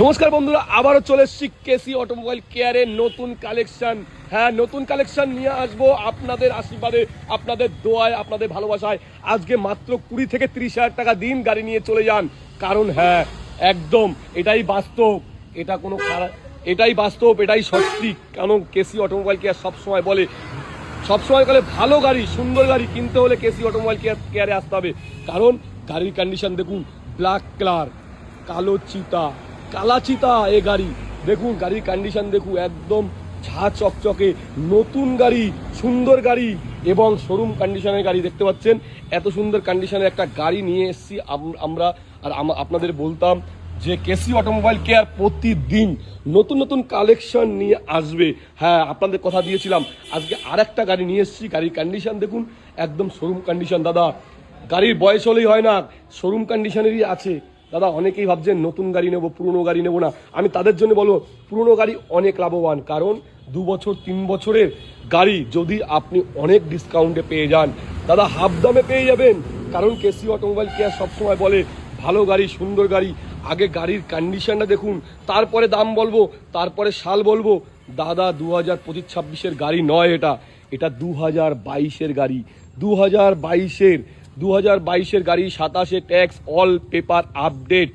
নমস্কার বন্ধুরা, আবারও চলে এসেছি কেসি অটোমোবাইল কেয়ারের নতুন কালেকশন। হ্যাঁ, নতুন কালেকশন নিয়ে আসবো আপনাদের আশীর্বাদে, আপনাদের দোয়ায়, আপনাদের ভালোবাসায়। আজকে মাত্র 20 থেকে 30,000 টাকা দিন, গাড়ি নিয়ে চলে যান। কারণ হ্যাঁ, একদম এটাই বাস্তব, এটা কোনো খারাপ, এটাই বাস্তব, এটাই সত্যি। কারণ কেসি অটোমোবাইল কেয়ার সবসময় বলে ভালো গাড়ি, সুন্দর গাড়ি কিনতে হলে কেসি অটোমোবাইল কেয়ারে আসতে হবে। কারণ গাড়ির কন্ডিশন দেখুন, ব্ল্যাক কালার, কালো চিতা, কালা চিতা এ গাড়ি দেখুন, গাড়ির কন্ডিশন দেখুন, একদম ঝা চকচকে নতুন গাড়ি, সুন্দর গাড়ি এবং শোরুম কন্ডিশনের গাড়ি। দেখতে পাচ্ছেন এত সুন্দর কন্ডিশনের একটা গাড়ি নিয়ে এসেছি আমরা। আর আপনাদের বলতাম যে কেসি অটোমোবাইল কেয়ার প্রতিদিন নতুন নতুন কালেকশন নিয়ে আসবে। হ্যাঁ, আপনাদের কথা দিয়েছিলাম, আজকে আর একটা গাড়ি নিয়ে এসেছি। গাড়ির কন্ডিশন দেখুন, একদম শোরুম কন্ডিশন। দাদা, গাড়ির বয়স হলেই হয় না, শোরুম কন্ডিশনেরই আছে। দাদা, অনেকেই ভাবছেন নতুন গাড়ি নেবো, পুরনো গাড়ি নেবো না। আমি তাদের জন্য বলবো, পুরনো গাড়ি অনেক লাভবান। কারণ 2 বছর 3 বছরের গাড়ি যদি আপনি অনেক ডিসকাউন্টে পেয়ে যান, দাদা হাফ দামে পেয়ে যাবেন। কারণ কেসি অটোমোবাইল কেয়ার সবসময় বলে ভালো গাড়ি, সুন্দর গাড়ি। আগে গাড়ির কন্ডিশনটা দেখুন, তারপরে দাম বলবো, তারপরে সাল বলবো। দাদা, 2025-26-এর গাড়ি নয়, এটা 2022-এর গাড়ি। 2022-এর গাড়ি, 27-এ ট্যাক্স, অল পেপার আপডেট।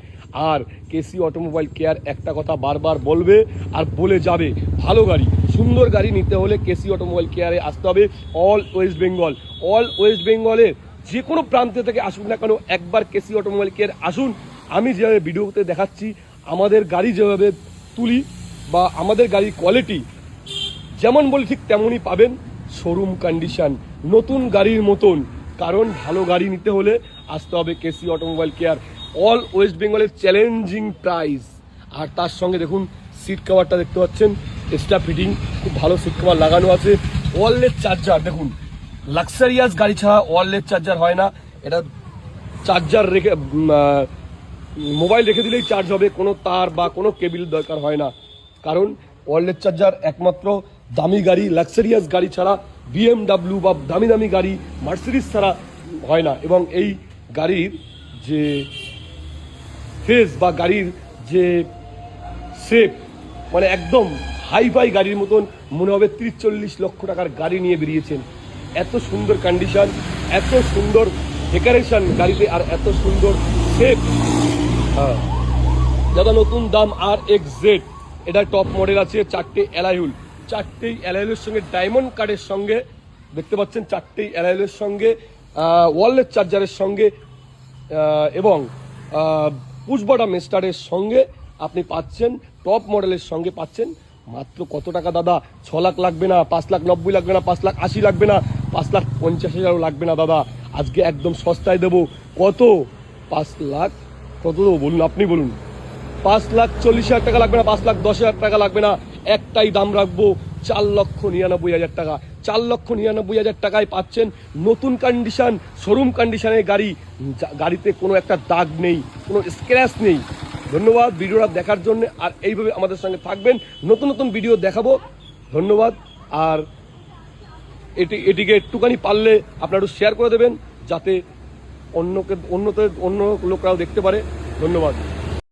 আর কেসি অটোমোবাইল কেয়ার একটা কথা বারবার বলবে আর বলে যাবে, ভালো গাড়ি, সুন্দর গাড়ি নিতে হলে কেসি অটোমোবাইল কেয়ারে আসতে হবে। অল ওয়েস্ট বেঙ্গলের যে কোনো প্রান্তে থেকে আসুন না কেন, একবার কেসি অটোমোবাইল কেয়ার আসুন। আমি যেভাবে ভিডিওতে দেখাচ্ছি, আমাদের গাড়ি যেভাবে তুলি বা আমাদের গাড়ির কোয়ালিটি যেমন বলি ঠিক তেমনই পাবেন। শোরুম কন্ডিশন, নতুন গাড়ির মতন। কারণ ভালো গাড়ি নিতে হলে আসতে হবে KC automobile care. All west বেঙ্গলের চ্যালেঞ্জিং প্রাইস। আর তার সঙ্গে দেখুন, সিট কভারটা দেখতে পাচ্ছেন, এক্সট্রা ফিটিং, খুব ভালো সিট কভার লাগানো আছে। ওয়ারলেস চার্জার দেখুন, লাক্সারিয়াস গাড়ি ছাড়া ওয়ারলেস চার্জার হয় না। এটা চার্জার রেখে মোবাইল রেখে দিলেই চার্জ হবে, কোনো তার বা কোনো কেবিল দরকার হয় না। কারণ ওয়ারলেস চার্জার একমাত্র দামি গাড়ি, লাক্সারিয়াস গাড়ি ছাড়া, BMW বা দামি দামি গাড়ি, মার্সিডিজ ছাড়া হয় না। এবং এই গাড়ির যে ফেস বা গাড়ির যে শেপ, মানে একদম হাই গাড়ির মতন মনে হবে 30-40 লক্ষ টাকার গাড়ি নিয়ে বেরিয়েছেন। এত সুন্দর কন্ডিশন, এত সুন্দর ডেকোরেশন গাড়িতে, আর এত সুন্দর শেপ। হ্যাঁ দাদা, নতুন দাম RXZ, এটা টপ মডেল আছে। 4টে অ্যালয়, 4টেই অ্যালয়ের সঙ্গে ডায়মন্ড কার্ডের সঙ্গে, দেখতে পাচ্ছেন 4টেই অ্যালয়ের সঙ্গে, ওয়ারলেস চার্জারের সঙ্গে এবং পুশ বাটন স্টারের সঙ্গে আপনি পাচ্ছেন। টপ মডেলের সঙ্গে পাচ্ছেন মাত্র কত টাকা দাদা? 6 লাখ লাগবে না, 5,90,000 লাগবে না, 5,80,000 লাগবে না, 5,50,000 লাগবে না দাদা। আজকে একদম সস্তায় দেবো। কত? 5 লাখ কত দেবো বলুন, আপনি বলুন। 5,40,000 টাকা লাগবে না, 5,10,000 টাকা লাগবে না। একটাই দাম রাখবো, 4,99,000 টাকা। 4,99,000 টাকায় পাচ্ছেন নতুন কন্ডিশন, শোরুম কন্ডিশনের গাড়ি। গাড়িতে কোনো একটা দাগ নেই, কোনো স্ক্র্যাচ নেই। ধন্যবাদ ভিডিওটা দেখার জন্য। আর এইভাবে আমাদের সঙ্গে থাকবেন, নতুন নতুন ভিডিও দেখাবো। ধন্যবাদ। আর এটিকে একটুখানি পারলে আপনারা একটু শেয়ার করে দেবেন, যাতে অন্য লোকরাও দেখতে পারে। ধন্যবাদ।